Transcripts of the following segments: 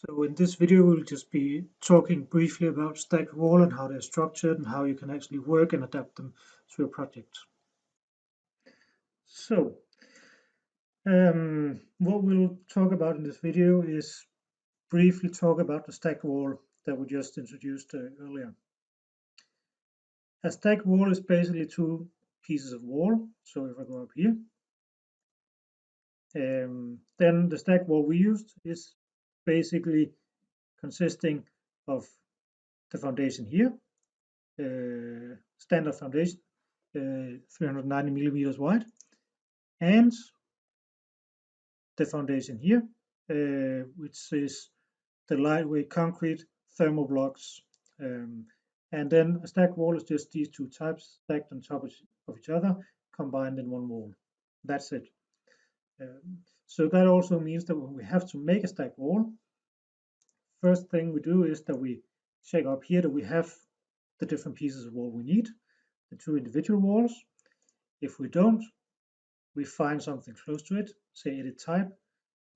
So in this video, we'll just be talking briefly about stacked wall and how they're structured and how you can actually work and adapt them to your project. So what we'll talk about in this video is briefly talk about the stacked wall that we just introduced earlier. A stacked wall is basically two pieces of wall. So if I go up here, then the stacked wall we used is basically consisting of the foundation here, standard foundation, 390 millimeters wide, and the foundation here, which is the lightweight concrete thermal blocks. And then a stacked wall is just these two types stacked on top of each other, combined in one wall. That's it. So that also means that when we have to make a stacked wall, first thing we do is that we check up here that we have the different pieces of wall we need, the two individual walls. If we don't, we find something close to it, say edit type,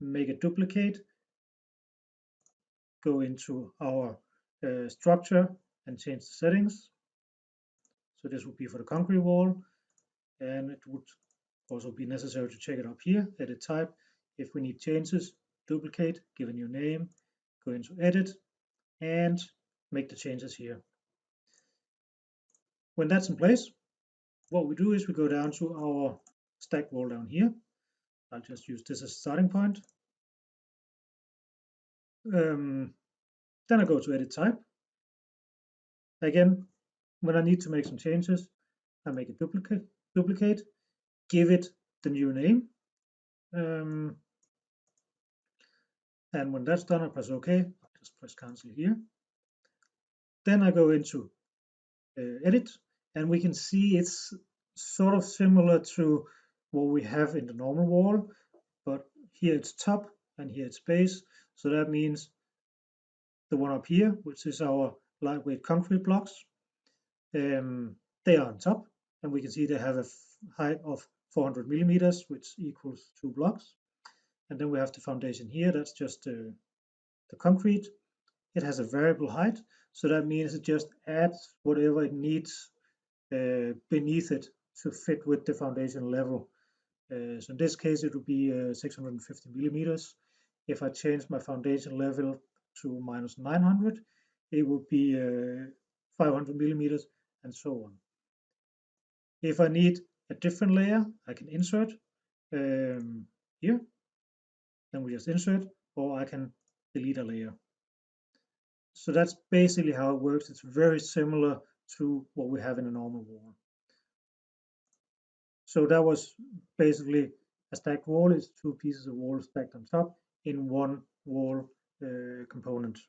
make a duplicate, go into our structure and change the settings. So this would be for the concrete wall, and it would also be necessary to check it up here, edit type. If we need changes, duplicate, give a new name, go into edit, and make the changes here. When that's in place, what we do is we go down to our stack wall down here. I'll just use this as a starting point. Then I go to edit type. Again, when I need to make some changes, I make a duplicate, give it the new name. And when that's done, I press OK. I'll just press cancel here. Then I go into edit, and we can see it's sort of similar to what we have in the normal wall, but here it's top and here it's base. So that means the one up here, which is our lightweight concrete blocks, they are on top, and we can see they have a height of 400 millimeters, which equals 2 blocks. And then we have the foundation here, that's just the concrete. It has a variable height, so that means it just adds whatever it needs beneath it to fit with the foundation level. So in this case, it would be 650 millimeters. If I change my foundation level to minus 900, it would be 500 millimeters, and so on. If I need a different layer, I can insert here, then we just insert, or I can delete a layer. So that's basically how it works. It's very similar to what we have in a normal wall. So that was basically a stacked wall. It's two pieces of wall stacked on top in one wall component.